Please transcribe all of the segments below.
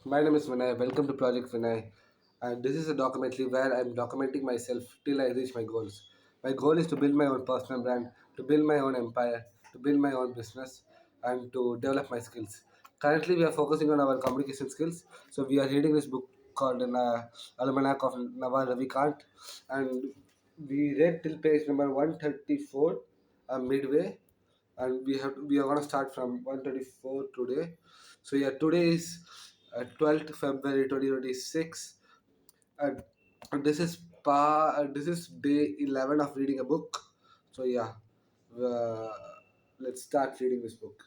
My name is Vinay. Welcome to Project Vinay. And this is a documentary where I'm documenting myself till I reach my goals. My goal is to build my own personal brand, to build my own empire, to build my own business, and to develop my skills. Currently, we are focusing on our communication skills. So, we are reading this book called Almanac of Naval Ravikant. And we read till page number 134 midway and we are gonna start from 134 today. So yeah, today is 12th February 2026, and this is day 11 of reading a book. So yeah, uh, let's start reading this book.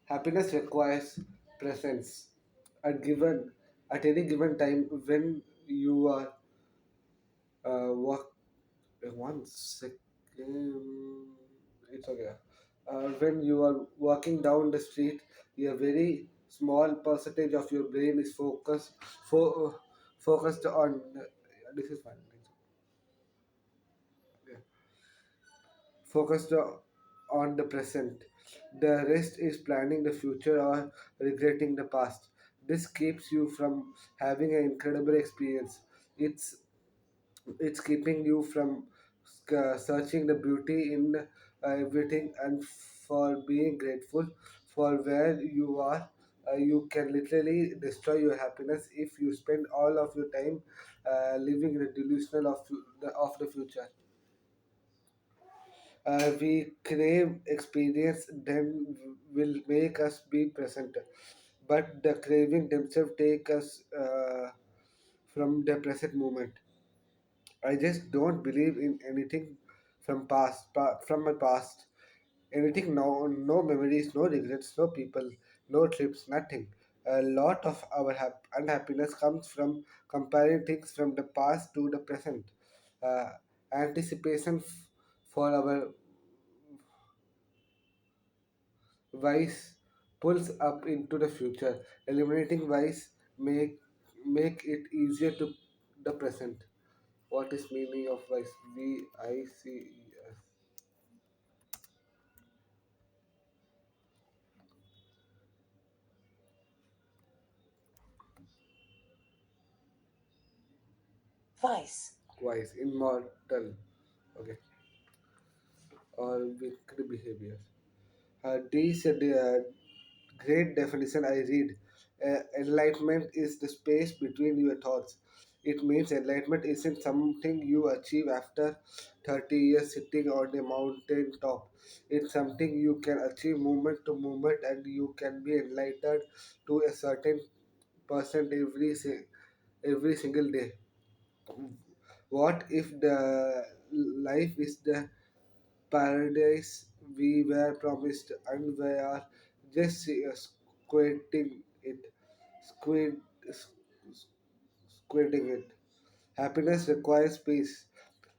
Happiness requires presence at any given time when you are work. One second. It's okay. When you are walking down the street, a very small percentage of your brain is focused on. This is fine. Yeah. Focused on the present. The rest is planning the future or regretting the past. This keeps you from having an incredible experience. It's it's keeping you from searching the beauty in everything and for being grateful for where you are. You can literally destroy your happiness if you spend all of your time living in a delusional of the future. We crave experience, then will make us be present. But the craving themselves take us from the present moment. I just don't believe in anything from my past. Anything, no memories, no regrets, no people, no trips, nothing. A lot of our unhappiness comes from comparing things from the past to the present. Uh, Anticipation for our vice pulls up into the future. Eliminating vice make it easier to the present. What is meaning of vice? VICES. Vice. Vice, immortal. Okay, or wicked behavior. These great definition I read. Enlightenment is the space between your thoughts. It means enlightenment isn't something you achieve after 30 years sitting on a mountain top. It's something you can achieve moment to moment, and you can be enlightened to a certain percent every single day. What if the life is the paradise we were promised and we are just squinting it, squid, s- squinting it? Happiness requires peace.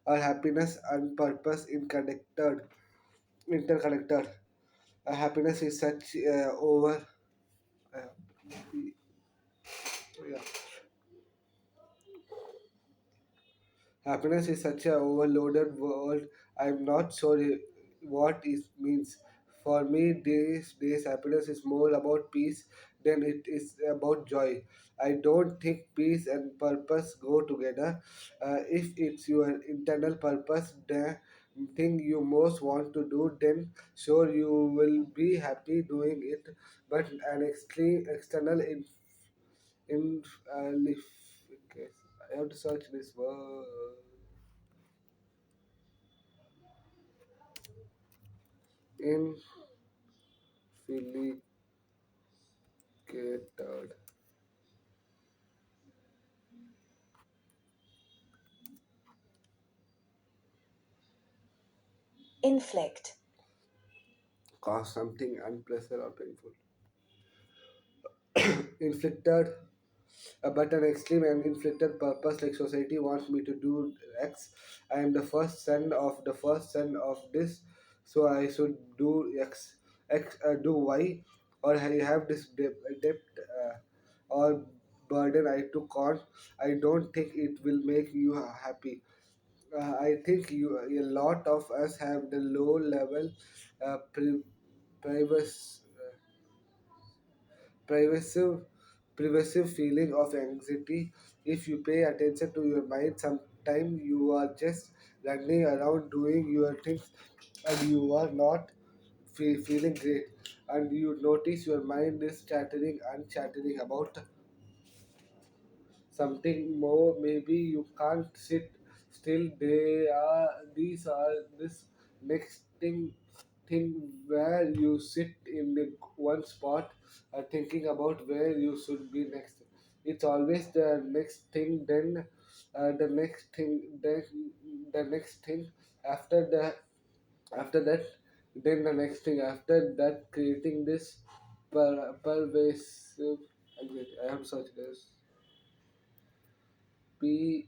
Our happiness and purpose interconnected. Happiness is such over. Uh, yeah. Happiness is such a overloaded world. I'm not sure what it means. For me, these days, happiness is more about peace than it is about joy. I don't think peace and purpose go together. If it's your internal purpose, the thing you most want to do, then sure you will be happy doing it. But an external in okay, I have to search this word. Infilicated. Inflict. Cause something unpleasant or painful. Inflicted, but an extreme and inflicted purpose like society wants me to do X. I am the first son of this, so I should do X. Do Y, or I have this debt or burden I took on. I don't think it will make you happy. I think a lot of us have the low level uh, pri- privacy, privacy pervasive feeling of anxiety. If you pay attention to your mind, sometimes you are just running around doing your things and you are not feeling great. And you notice your mind is chattering and chattering about something more. Maybe you can't sit still. These are this next thing where you sit in the one spot, thinking about where you should be next. It's always the next thing, then the next thing, then the next thing after the after that, then the next thing after that, creating this pervasive anxiety. I have to search this. Pervasive,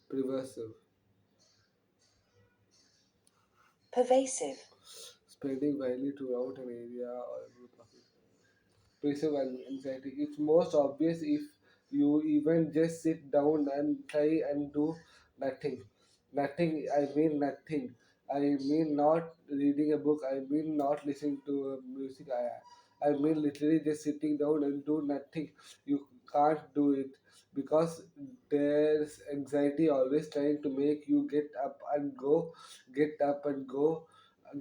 pervasive, pervasive, spreading widely throughout an area or a group of people. Pervasive anxiety. It's most obvious if you even just sit down and try and do nothing. Nothing, I mean nothing. I mean not reading a book. I mean not listening to music. I mean literally just sitting down and do nothing. You can't do it because there's anxiety always trying to make you get up and go, get up and go,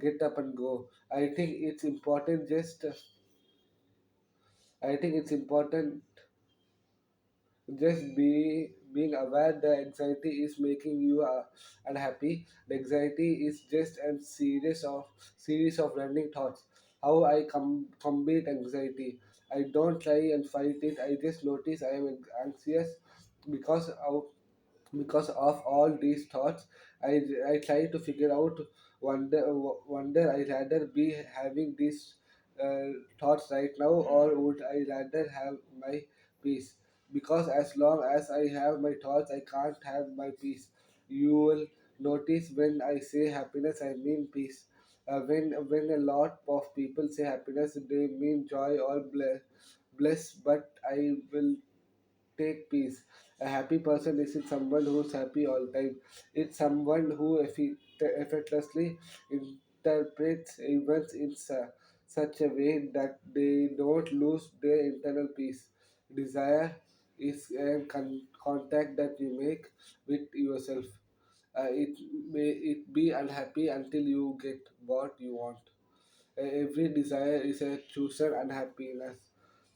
get up and go. I think it's important just being aware the anxiety is making you unhappy. The anxiety is just a series of random thoughts. How I combat anxiety. I don't try and fight it. I just notice I am anxious because of all these thoughts. I try to figure out, wonder I rather be having these thoughts right now, or would I rather have my peace? Because as long as I have my thoughts, I can't have my peace. You will notice when I say happiness, I mean peace. When a lot of people say happiness, they mean joy or bless, but I will take peace. A happy person isn't someone who's happy all the time. It's someone who effortlessly interprets events in such a way that they don't lose their internal peace. Desire is a contact that you make with yourself. It may it be unhappy until you get what you want. Every desire is a chosen unhappiness.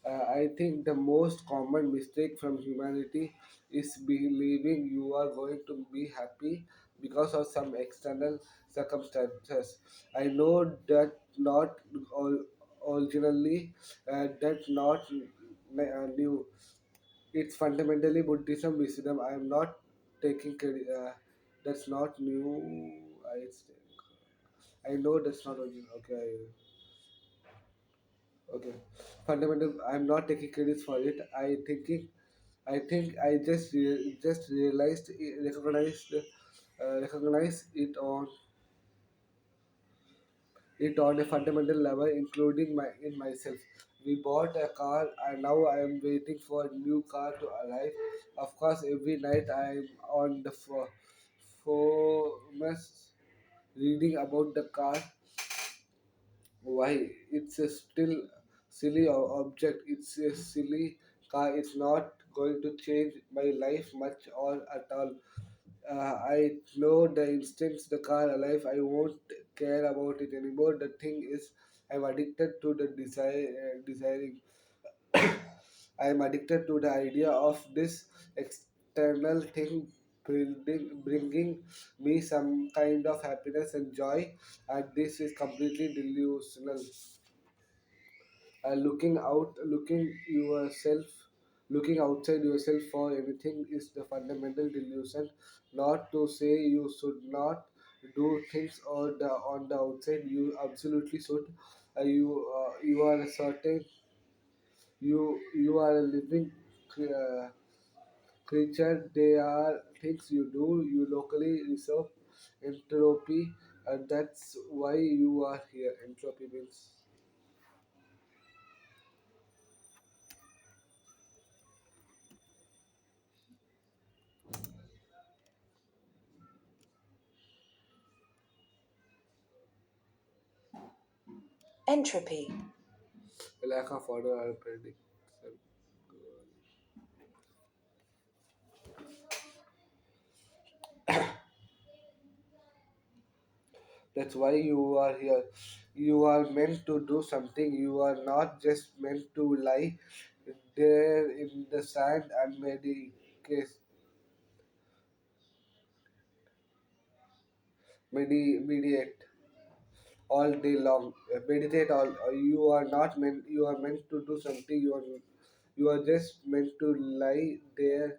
I think the most common mistake from humanity is believing you are going to be happy because of some external circumstances. I know that not all originally, that not new. It's fundamentally Buddhism wisdom. I am not taking credit. That's not new. I know that's not original. Okay. Okay, fundamental. I'm not taking credits for it. I think I just realized, recognize it on a fundamental level, including in myself. We bought a car, and now I am waiting for a new car to arrive. Of course, every night I am on the forums reading about the car. Why? It's a still silly object. It's a silly car. It's not going to change my life much or at all. I know the instance the car alive, I won't care about it anymore. The thing is, I'm addicted to the desiring. I am addicted to the idea of this external thing bringing me some kind of happiness and joy, and this is completely delusional. Looking outside yourself for anything is the fundamental delusion. Not to say you should not do things on the outside, you absolutely should. You are a certain you are a living creature. They are things you do. You locally reserve entropy, and that's why you are here. Entropy means. Entropy. lack of order or prediction. That's why you are here. You are meant to do something. You are not just meant to lie there in the sand and mediate all day long. Meditate all. You are not meant. You are meant to do something. You are just meant to lie there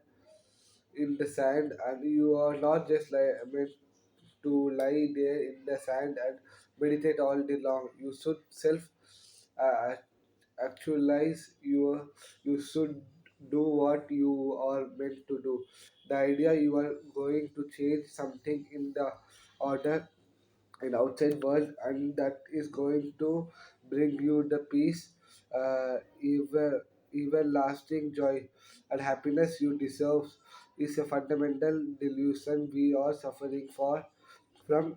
in the sand, and you are not just meant to lie there in the sand and meditate all day long. You should self uh, actualize your. You should do what you are meant to do. The idea you are going to change something in the order in outside world, and that is going to bring you the peace, even lasting joy and happiness you deserve, is a fundamental delusion we are suffering for from,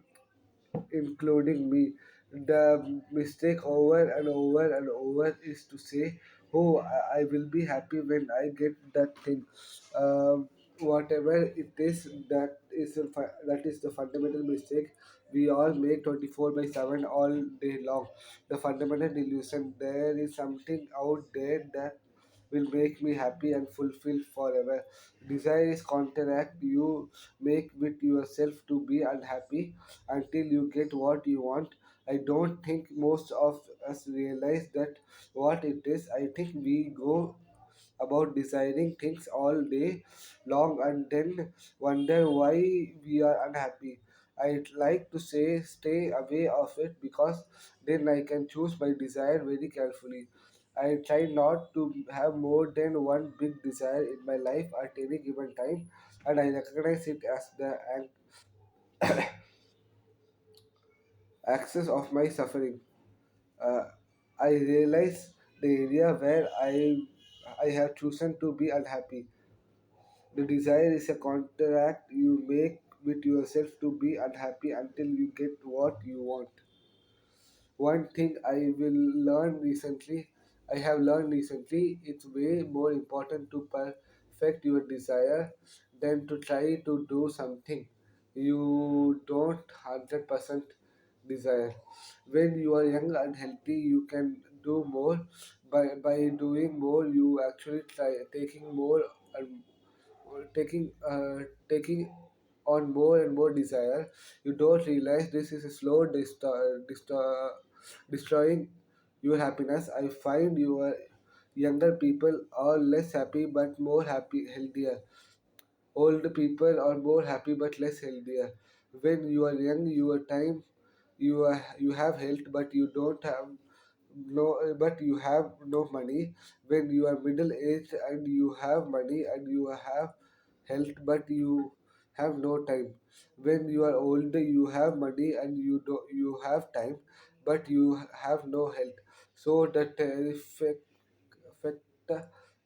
including me. The mistake over and over and over is to say, "Oh, I will be happy when I get that thing." Whatever it is, that is the fundamental mistake we all make 24/7 all day long. The fundamental delusion there is something out there that will make me happy and fulfilled forever. Desire is contract you make with yourself to be unhappy until you get what you want. I don't think most of us realize that what it is. I think we go about desiring things all day long and then wonder why we are unhappy. I'd like to say stay away of it because then I can choose my desire very carefully. I try not to have more than one big desire in my life at any given time, and I recognize it as the axis of my suffering. Uh, I realize the area where I have chosen to be unhappy. The desire is a contract you make with yourself to be unhappy until you get what you want. One thing I have learned recently, it's way more important to perfect your desire than to try to do something you don't 100% desire. When you are young and healthy, you can do more. By doing more, you actually try taking more and taking on more and more desire. You don't realize this is a slow destroying your happiness. I find your younger people are less happy but more happy, healthier. Old people are more happy but less healthier. When you are young, your time you have health, but you don't have but you have no money. When you are middle aged and you have money and you have health, but you have no time. When you are older, you have money and you have time, but you have no health. So the terrific effect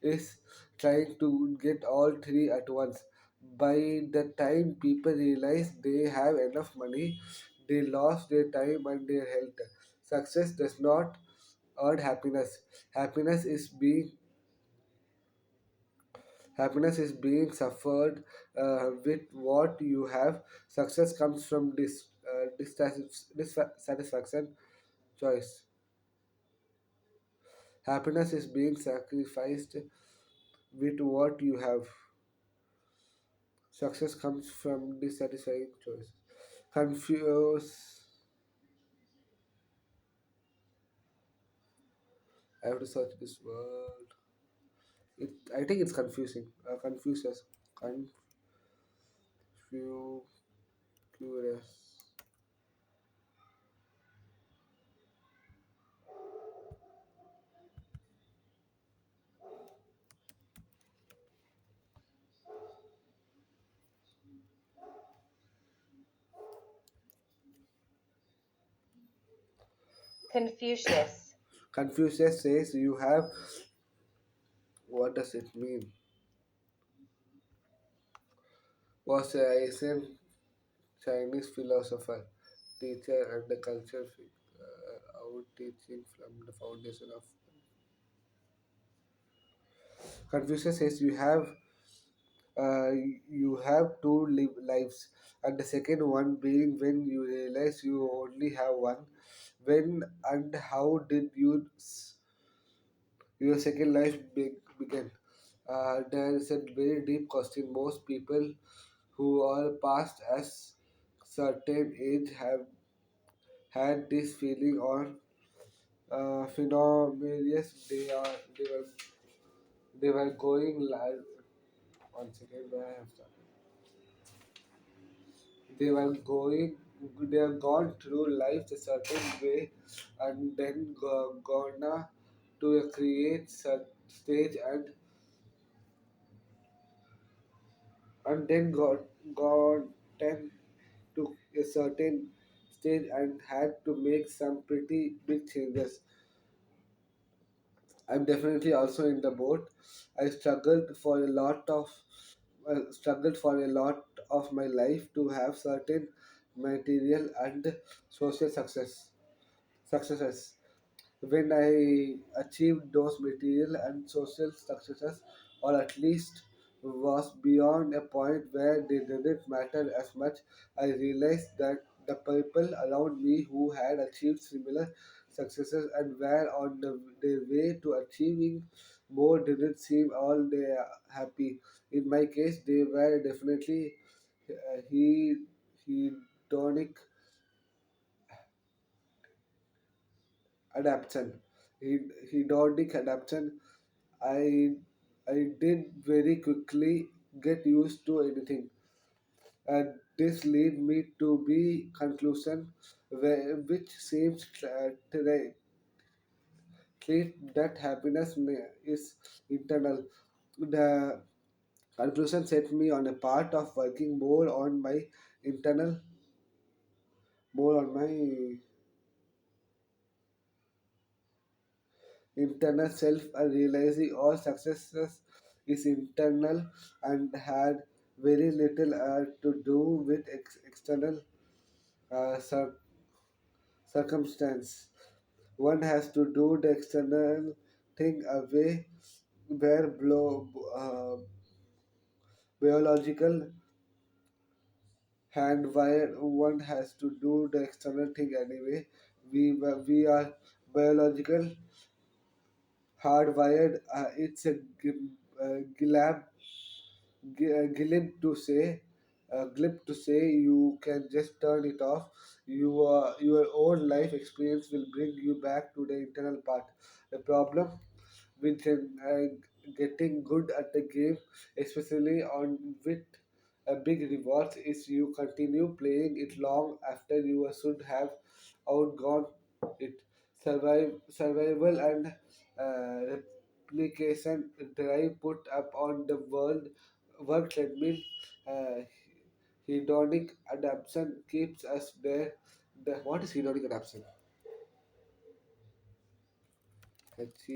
is trying to get all three at once. By the time people realize they have enough money, they lost their time and their health. Success does not earn happiness. Happiness is being suffered with what you have. Success comes from dissatisfaction choice. Happiness is being sacrificed with what you have. Success comes from dissatisfying choices. Confuse. I have to search this word. I think it's confusing. Confuses. Curious. Confucius. Confucius says you have. What does it mean? Was a ancient Chinese philosopher, teacher, and a cultural figure. without teaching from the foundation of Confucius says uh, you have two lives, and the second one being when you realize you only have one. When and how did your second life begin? There is a very deep question. Most people who are past a certain age have had this feeling on phenomenous. They were going live. Once again, where I have started. They were going. They have gone through life a certain way, and then gonna to create stage and then gotten to a certain stage and had to make some pretty big changes. I'm definitely also in the boat. I struggled for a lot of my life to have certain material and social successes. When I achieved those material and social successes, or at least was beyond a point where they didn't matter as much, I realized that the people around me who had achieved similar successes and were on their way to achieving more didn't seem all they happy. In my case, they were definitely he hedonic adaptation. Hedonic adaptation. I I did very quickly get used to anything, and this lead me to be conclusion which seems that happiness is internal. The conclusion set me on a part of working internal, more on my internal self and realizing all successes is internal and had very little to do with external uh, cir- circumstance. One has to do the external thing away where biological hand wire one has to do the external thing anyway. We are biological hardwired. It's a glab glib to say you can just turn it off. Your own life experience will bring you back to the internal part. The problem with getting good at the game, especially on with a big rewards, is you continue playing it long after you should have outgone it. Survival and replication drive put up on the work treadmill. Uh, hedonic adaptation keeps us there. What is hedonic adaptation? H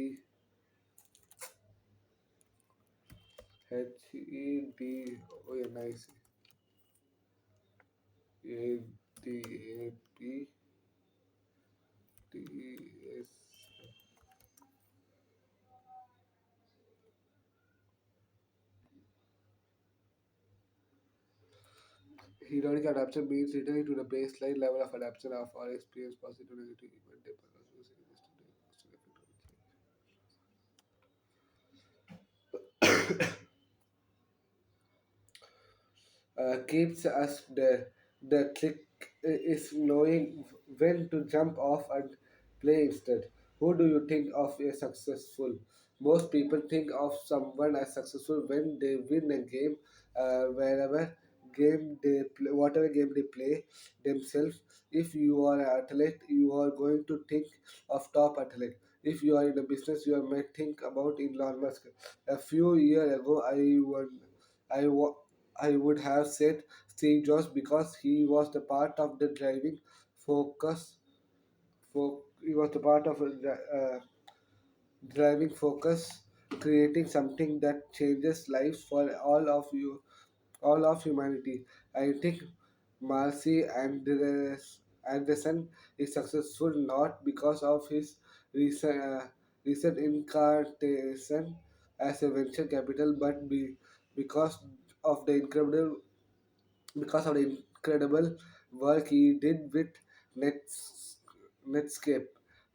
H-E-D, oh yeah, nice. A-D-A-P-T-S. Hedonic adaptation means returning to the baseline level of adaptation of our experience, positive, negative, event, keeps us there. The trick is knowing when to jump off and play instead. Who do you think of as successful? Most people think of someone as successful when they win a game, whatever game they play themselves. If you are an athlete, you are going to think of top athlete. If you are in a business, you might think about Elon Musk. A few years ago, I, wa- I would have said Steve Jobs because he was the part of the driving focus. He was the part of driving focus, creating something that changes lives for all of humanity. I think Marcy Andreessen Anderson is successful not because of his recent, recent incarnation as a venture capital, but because of the incredible work he did with Netscape.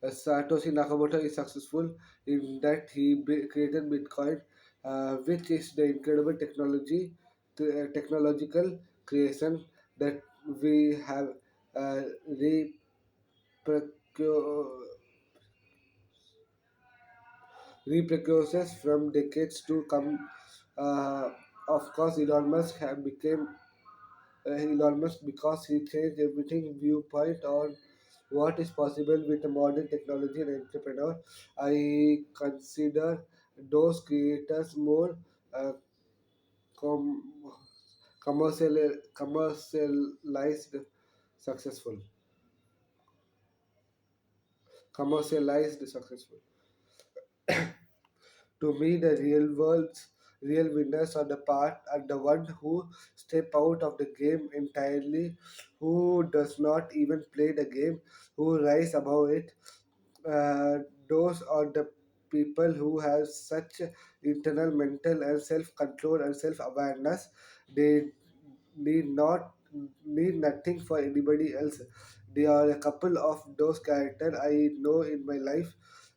Satoshi Nakamoto is successful in that he created Bitcoin, which is the incredible technological creation that we have uh, repercu- repercussions from decades to come. Uh, of course, Elon Musk because he changed everything viewpoint on what is possible with modern technology and entrepreneur. I consider those creators more uh, com- commercialized successful commercialized successful. To me, the real winners are the one who step out of the game entirely, who does not even play the game, who rise above it. Those are the people who have such internal mental and self control and self awareness. They need not need nothing for anybody else. They are a couple of those characters I know in my life.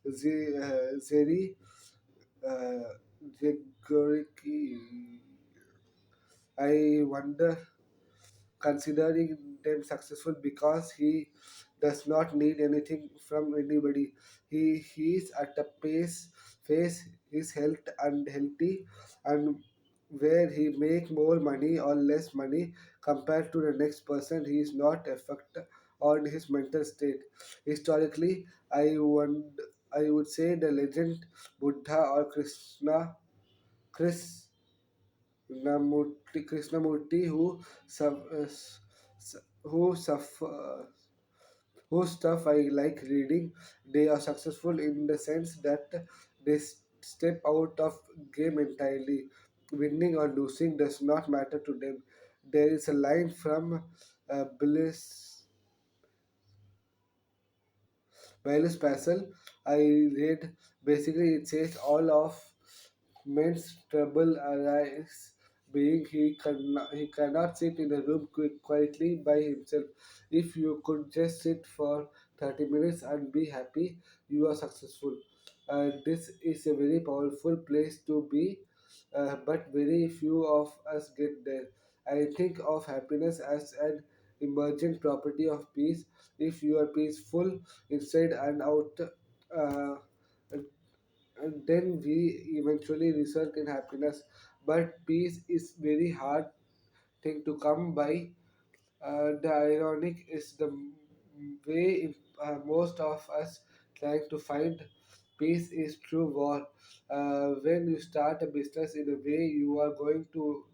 Zeri Zagoriki. I wonder, considering them successful because he does not need anything from anybody. He is at a phase his health unhealthy and where he make more money or less money compared to the next person. He is not affect on his mental state. Historically, I would say the legend Buddha or Chris Krishnamurti who suffer whose stuff I like reading. They are successful in the sense that they step out of game entirely. Winning or losing does not matter to them. There is a line from Bailey's Pascal I read. Basically, it says all of men's trouble arise being he cannot sit in a room quietly by himself. If you could just sit for 30 minutes and be happy, you are successful. This is a very powerful place to be, but very few of us get there. I think of happiness as an emergent property of peace. If you are peaceful inside and out, and then we eventually result in happiness. But peace is very hard thing to come by. The ironic is the way most of us trying to find peace is through war. When you start a business in a way, you are going to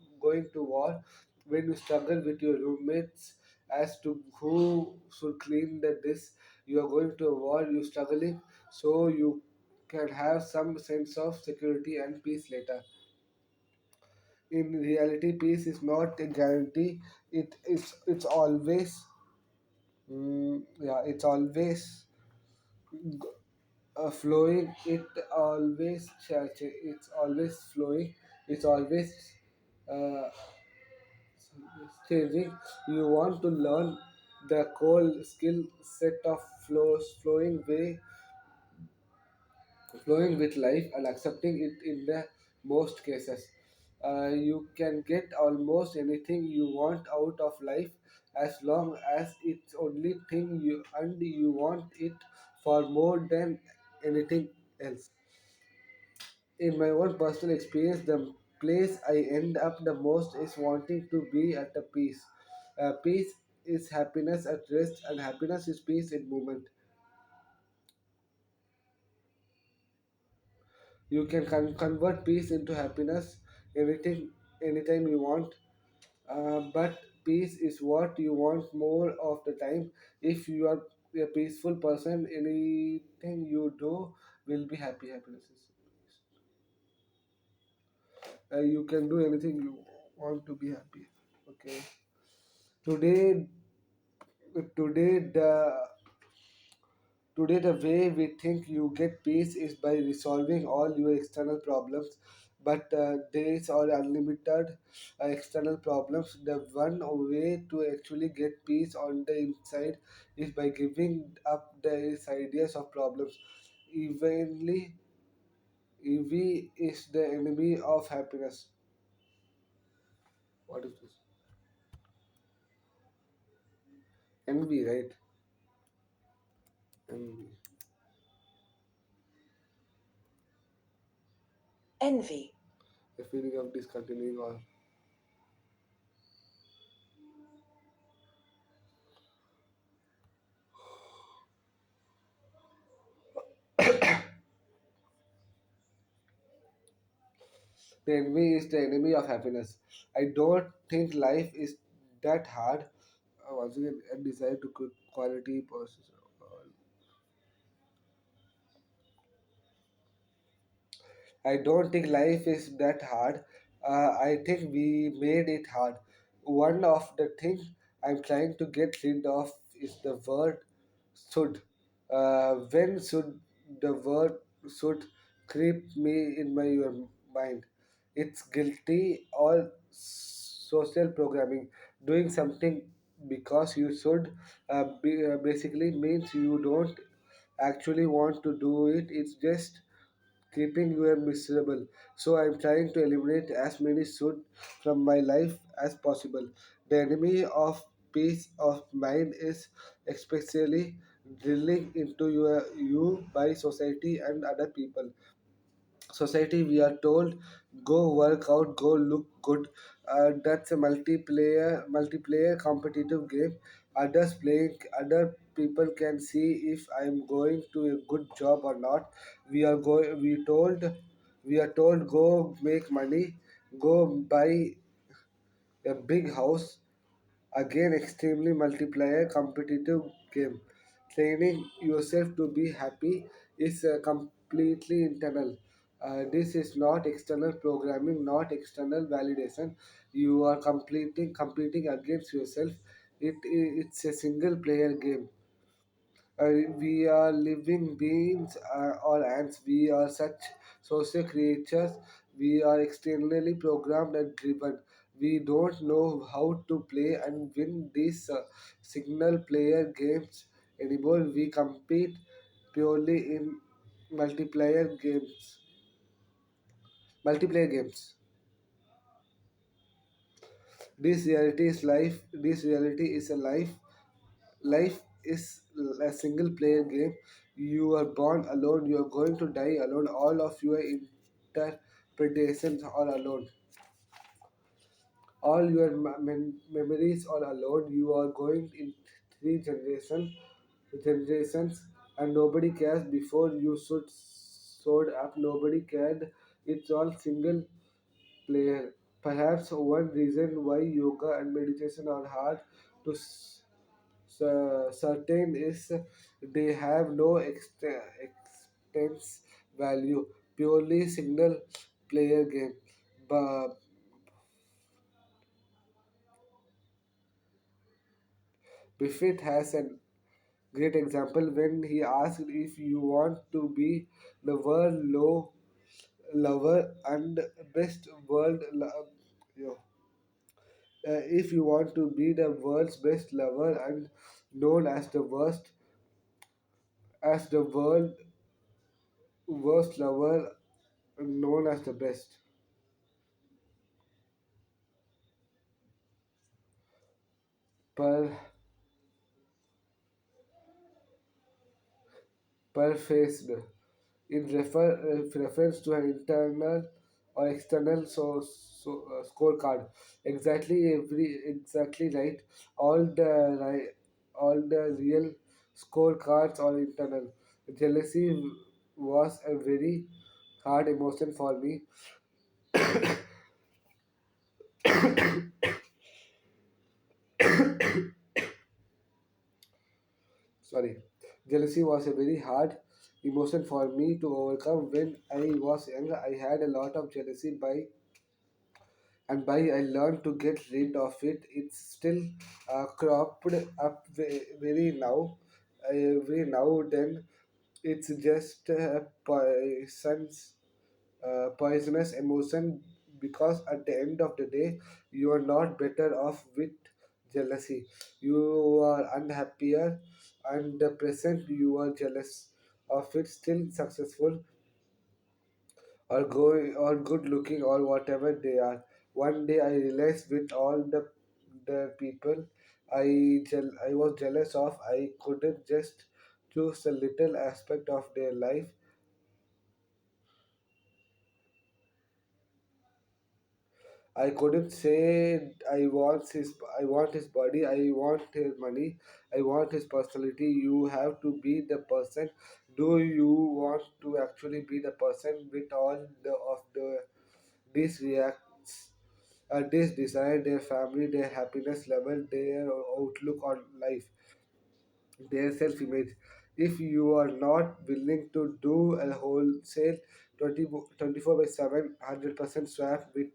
war. When you struggle with your roommates as to who should clean the dish, you are going to a war. You struggling so you can have some sense of security and peace later. In reality, peace is not a guarantee. It's always yeah, it's always flowing. It's always flowing. It's always uh, changing. You want to learn the core skill set of flowing with life and accepting it in the most cases. You can get almost anything you want out of life as long as it's only thing you and you want it for more than anything else. In my own personal experience, the place I end up the most is wanting to be at a peace. Peace is happiness at rest, and happiness is peace in movement. You can convert peace into happiness anything, anytime you want. But peace is what you want more of the time. If you are a peaceful person, anything you do will be happy. Happiness is you can do anything you want to be happy. Okay. Today, Today, the way we think you get peace is by resolving all your external problems, but days are unlimited external problems. The one way to actually get peace on the inside is by giving up these ideas of problems. Evenly, envy is the enemy of happiness. What is this? Envy, right? Envy. envy, The feeling of discontinuing or the envy is the enemy of happiness. I don't think life is that hard. Once again, a desire to good quality process. I don't think life is that hard. I think we made it hard. One of the things I'm trying to get rid of is the word should. When should the word should creep me in my your mind? It's guilty or social programming. Doing something because you should basically means you don't actually want to do it. It's just keeping you miserable. So I'm trying to eliminate as many should from my life as possible. The enemy of peace of mind is especially drilling into you by society and other people. Society, we are told, go work out, go look good. That's a multiplayer competitive game. Others playing, other people can see if I'm going to a good job or not. We are told go make money, go buy a big house. Again, extremely multiplayer competitive game. Training yourself to be happy is completely internal. This is not external programming, not external validation. You are competing against yourself. It's a single player game. We are living beings or ants. We are such social creatures. We are externally programmed and driven. We don't know how to play and win these signal player games anymore. We compete purely in multiplayer games. Multiplayer games. This reality is life. This reality is a life. Life is a single player game. You are born alone, you are going to die alone, all of your interpretations are alone, all your memories are alone. You are going in three generations, and nobody cares. Before you should showed up, nobody cared. It's all single player. Perhaps one reason why yoga and meditation are hard to certain is they have no expense value, purely single player game. But Buffett has a great example when he asked if you want to be the world low lover and best yo, if you want to be the world's best lover and known as the world worst lover, known as the best. Per Perfaced in reference to an internal or external scorecard. Exactly right. All the right, all the real scorecards are internal. Jealousy was a very hard emotion for me. Sorry, jealousy was a very hard emotion for me to overcome when I was young. I had a lot of jealousy by and by I learned to get rid of it. It's still cropped up very now, every now and then. It's just poisonous emotion, because at the end of the day, you are not better off with jealousy. You are unhappier, and the present you are jealous of it still successful or going or good looking or whatever they are. One day I realized with all the people I was jealous of, I couldn't just choose a little aspect of their life. I couldn't say I want his body, I want his money, I want his personality. You have to be the person. Do you want to actually be the person with all the these reacts this desire, their family, their happiness level, their outlook on life, their self image? If you are not willing to do a wholesale 24 by 7 100% swap with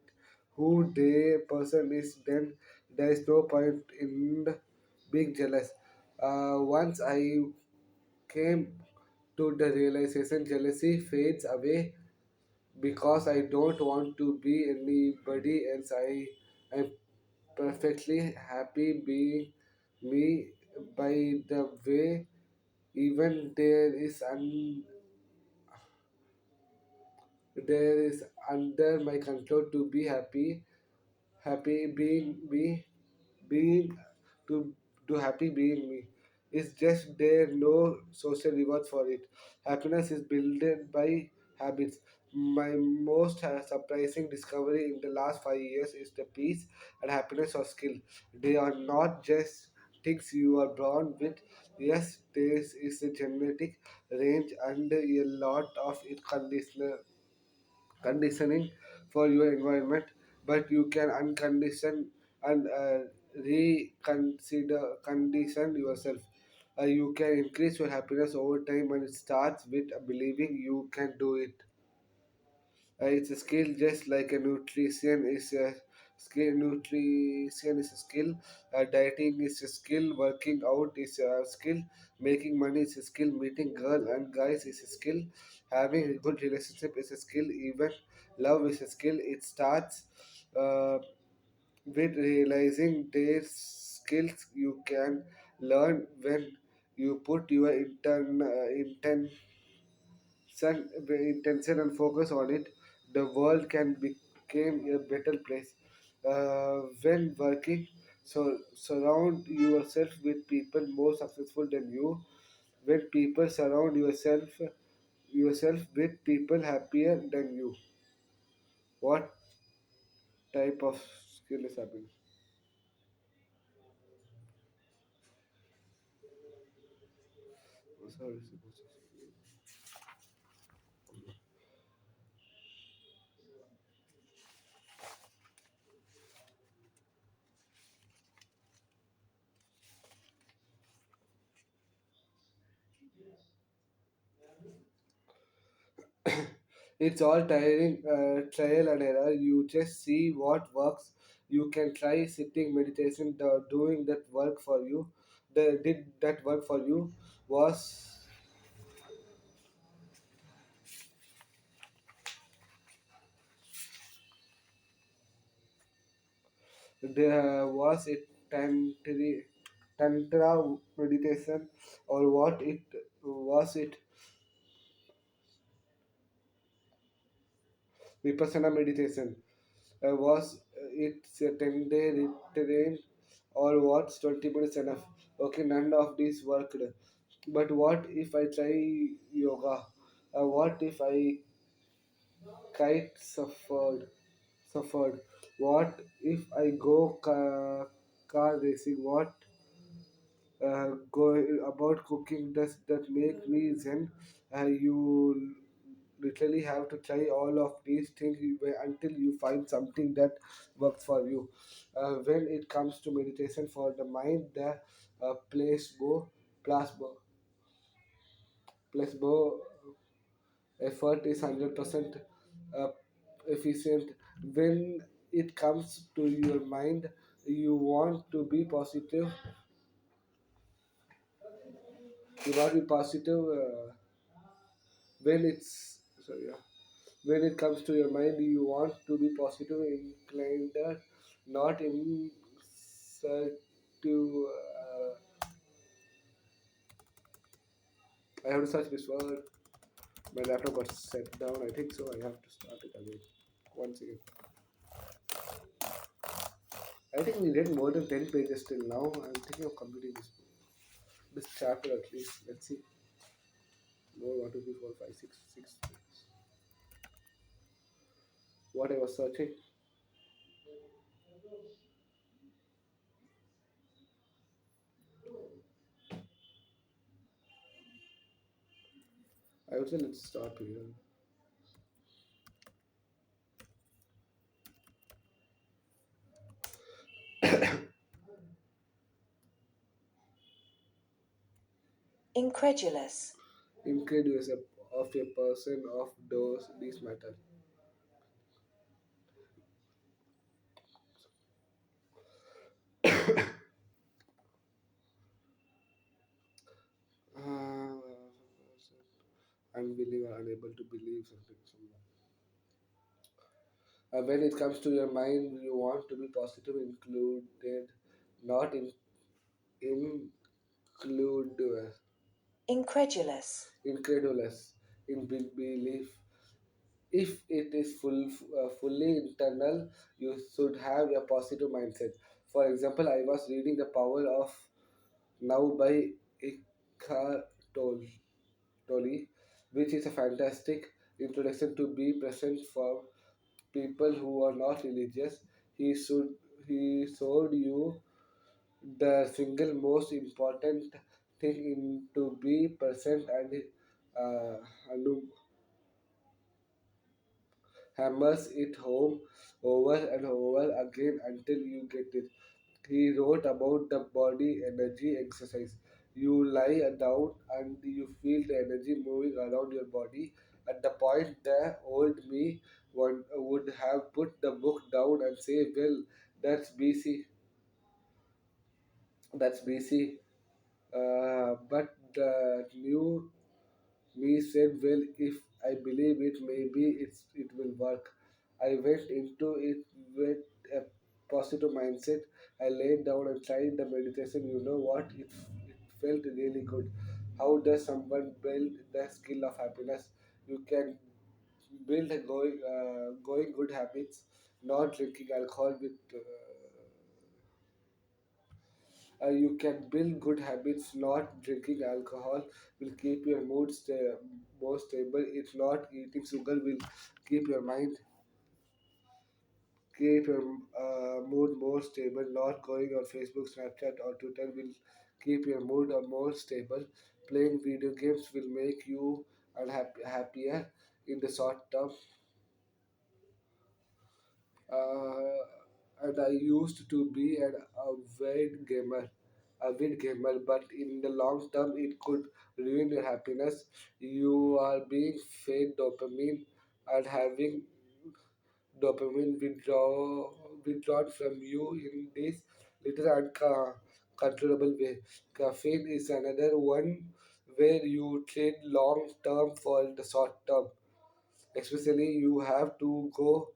who the person is, then there is no point in being jealous. Once I came to the realization, jealousy fades away because I don't want to be anybody else. I am perfectly happy being me by the way. Even there is under my control to be happy being me, being to do happy being me. It's just there no social reward for it. Happiness is built by habits. My most surprising discovery in the last 5 years is the peace and happiness of skill. They are not just things you are born with. Yes, there is a genetic range and a lot of it conditioning for your environment, but you can uncondition and reconsider condition yourself. You can increase your happiness over time, and it starts with believing you can do it. It's a skill just like a nutrition is a skill. Nutrition is a skill. Dieting is a skill. Working out is a skill. Making money is a skill. Meeting girl and guys is a skill. Having a good relationship is a skill. Even love is a skill. It starts uh, with realizing their skills you can learn when you put your intention and focus on it. The world can become a better place. When working, so surround yourself with people more successful than you. When people surround yourself with people happier than you. What type of skill is happening? Sorry. It's all tiring, trial and error. You just see what works. You can try sitting meditation, doing that work for you. Did that work for you? Was was it tantra meditation, or what it was it vipassana meditation? Was it a 10-day terrain, or what's 20 minutes enough? Okay, none of these worked. But what if I try yoga? What if I kite suffered? What if I go car racing? What go about cooking does that make me zen? You literally have to try all of these things until you find something that works for you. When it comes to meditation for the mind, the placebo placebo effort is 100% uh, efficient. When it comes to your mind, you want to be positive. You want to be positive when it's sorry. Yeah. When it comes to your mind, you want to be positive inclined, not in to. I have to search this word. My laptop got set down. I think so. I have to start it again. Once again. I think we read more than 10 pages till now. I'm thinking of completing this chapter at least. Let's see. More 1, 2, 3, 4, 5, 6, 6. What I was searching. I would say let's start here. incredulous, Incredulous of a person of those these matter. Uh, unwilling or unable to believe something. When it comes to your mind, you want to be positive, included, not include, incredulous, incredulous in belief. If it is fully internal, you should have a positive mindset. For example, I was reading The Power of Now by Eckhart Tolle, Tolle, which is a fantastic introduction to be present for people who are not religious. He should he showed you the single most important thing in to be present uh, and hammers it home over and over again until you get it. He wrote about the body energy exercise. You lie down and you feel the energy moving around your body. At the point, the old me would have put the book down and say, "Well, that's BC, that's BC." But the new me said, "Well, if I believe it, maybe it will work." I went into it with a positive mindset. I laid down and tried the meditation. You know what? It felt really good. How does someone build the skill of happiness? You can build a going good habits, not drinking alcohol with. You can build good habits. Not drinking alcohol will keep your mood more stable. It's not eating sugar will keep your mind, keep your mood more stable. Not going on Facebook, Snapchat, or Twitter will keep your mood more stable. Playing video games will make you happier in the short term. uh, and I used to be an avid gamer, but in the long term, it could ruin your happiness. You are being fed dopamine and having dopamine withdrawn from you in this little uncontrollable way. Caffeine is another one where you trade long term for the short term. Especially, you have to go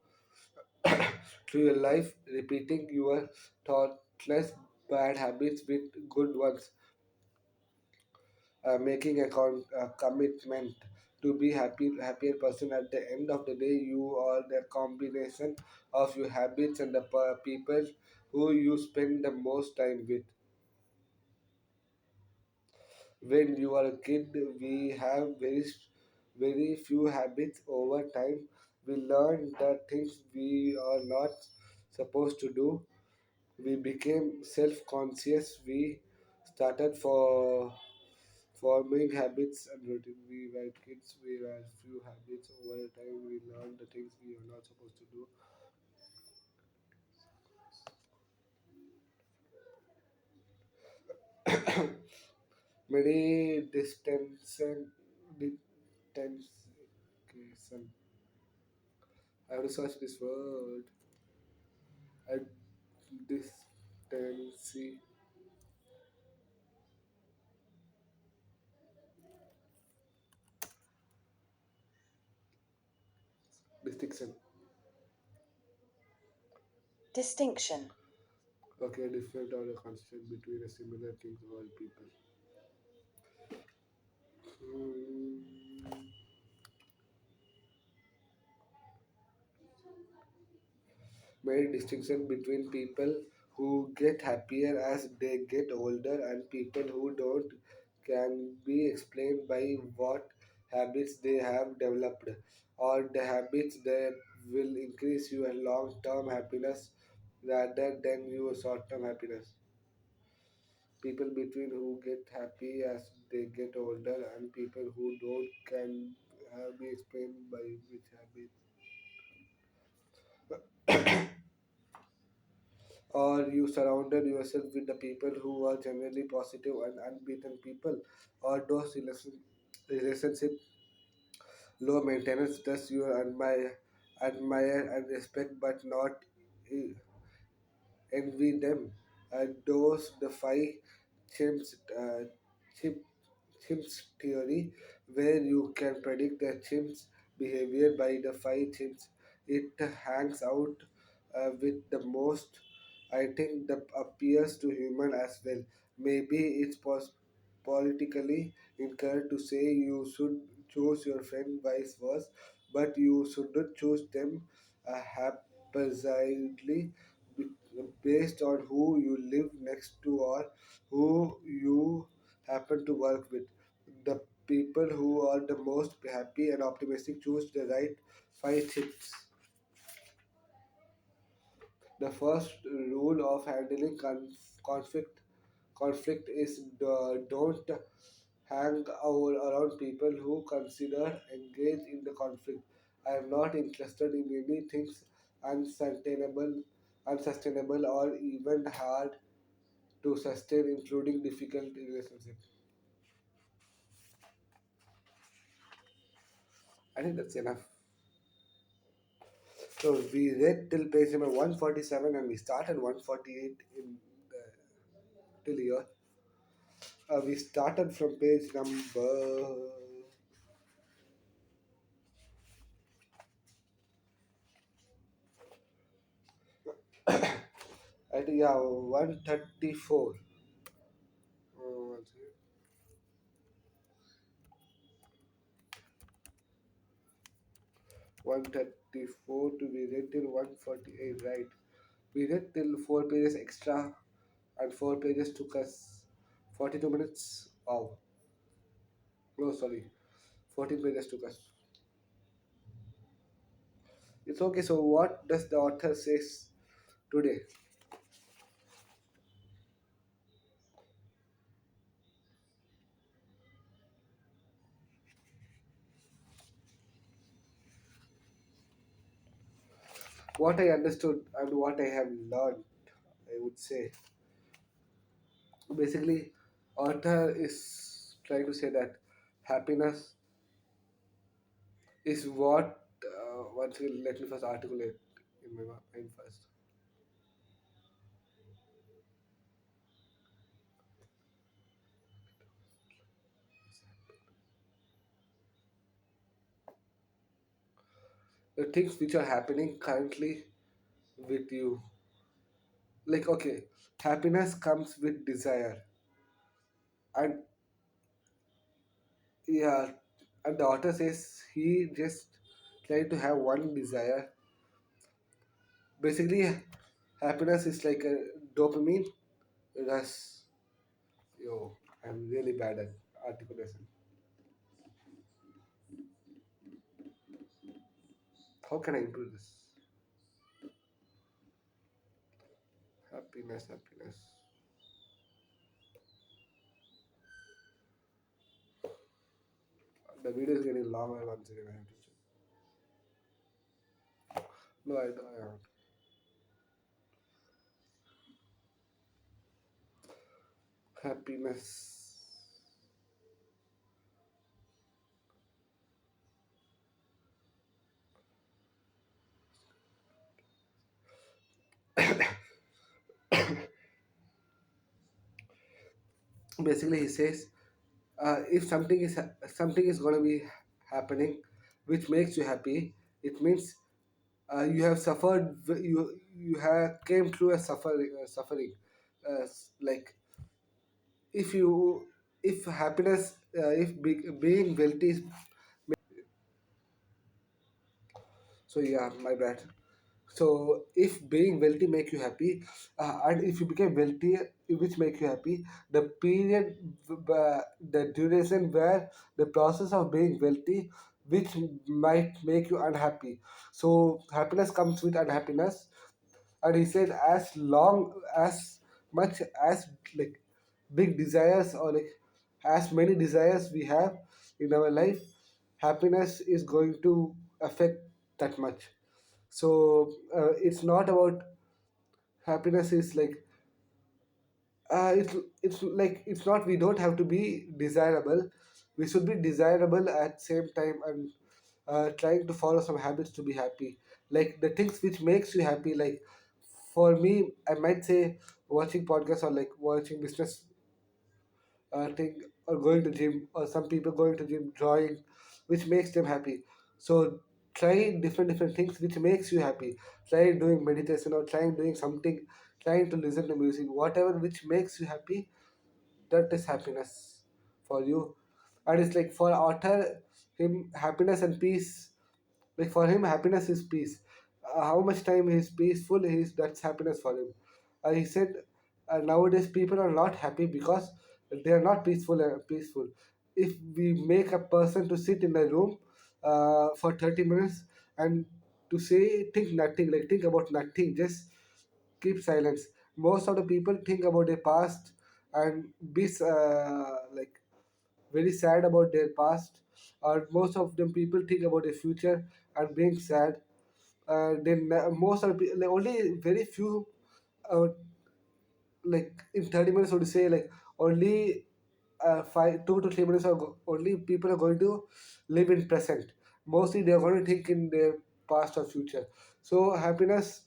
through your life, repeating your thoughtless bad habits with good ones, making a commitment to be happier person. At the end of the day, you are the combination of your habits and the people who you spend the most time with. When you are a kid, we have very few habits. Over time, we learn the things we are not supposed to do. We became self-conscious. We started for forming habits and routine. We were kids. We were few habits. Over time, we learned the things we are not supposed to do. Many distanciation. I have to search this word. A distancy, distinction. Distinction. Okay, different or a constant between a similar things or people. Hmm. Made distinction between people who get happier as they get older and people who don't can be explained by what habits they have developed or the habits that will increase your long-term happiness rather than your short-term happiness. People between who get happy as they get older and people who don't can be explained by which habit or you surrounded yourself with the people who are generally positive and unbeaten people or those relationship low maintenance thus you admire and respect but not eh, envy them. Those the five chimps, chimp, chimps theory, where you can predict the chimps' behavior by the five chimps it hangs out with the most. I think that appears to human as well. Maybe it's politically incorrect to say you should choose your friend vice versa, but you shouldn't choose them haphazardly based on who you live next to or who you happen to work with. The people who are the most happy and optimistic choose the right five tips. The first rule of handling conflict conflict is don't hang out around people who consider engage in the conflict. I am not interested in any things unsustainable, unsustainable or even hard to sustain, including difficult relationships. I think that's enough. So we read till page number 147 and we started 148 in the till here. We started from page number, I think, yeah, 134. 134 to be read till 148, right? We read till 4 pages extra and 4 pages took us 42 minutes. Wow. No, sorry. 14 pages took us. It's okay. So, what does the author says today? What I understood and what I have learned, I would say. Basically, author is trying to say that happiness is what. Once again, let me first articulate in my mind first. The things which are happening currently with you, like okay, happiness comes with desire, and yeah, and the author says he just tried to have one desire. Basically, happiness is like a dopamine rush. Yo, I'm really bad at articulation. How can I improve this? Happiness, happiness. The video is getting longer once again. I have to check. No, I don't. I haven't. Happiness. Basically, he says, if something is going to be happening, which makes you happy, it means you have suffered. You have came through a suffering. Like if you if happiness if being wealthy is, so yeah, my bad. So if being wealthy make you happy, and if you become wealthy, which make you happy, the period, the duration where the process of being wealthy, which might make you unhappy. So happiness comes with unhappiness, and he said as long as much as like big desires or like as many desires we have in our life, happiness is going to affect that much. So it's not about happiness is like it's like it's not, we don't have to be desirable, we should be desirable at same time, and trying to follow some habits to be happy, like the things which makes you happy. Like for me, I might say watching podcasts or like watching business thing, or going to gym, or some people going to gym, drawing, which makes them happy. So try different things which makes you happy. Try doing meditation, or trying doing something, trying to listen to music, whatever which makes you happy, that is happiness for you. And it's like for author, him happiness and peace, like for him happiness is peace. How much time he's peaceful, he's that's happiness for him. He said nowadays people are not happy because they are not peaceful. If we make a person to sit in a room for 30 minutes and to say think nothing, like think about nothing, just keep silence. Most of the people think about their past and be like very sad about their past, or most of them people think about their future and being sad. Then most of the like, only very few uh, like in 30 minutes would say like only 2 to 3 minutes only people are going to live in present. Mostly they are going to think in their past or future. So happiness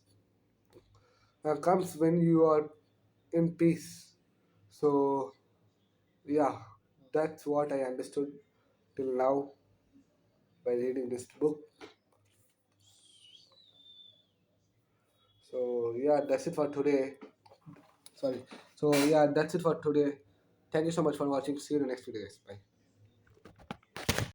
comes when you are in peace. So yeah, that's what I understood till now by reading this book. So yeah, that's it for today. Sorry. So yeah, that's it for today. Thank you so much for watching. See you in the next video, guys. Bye.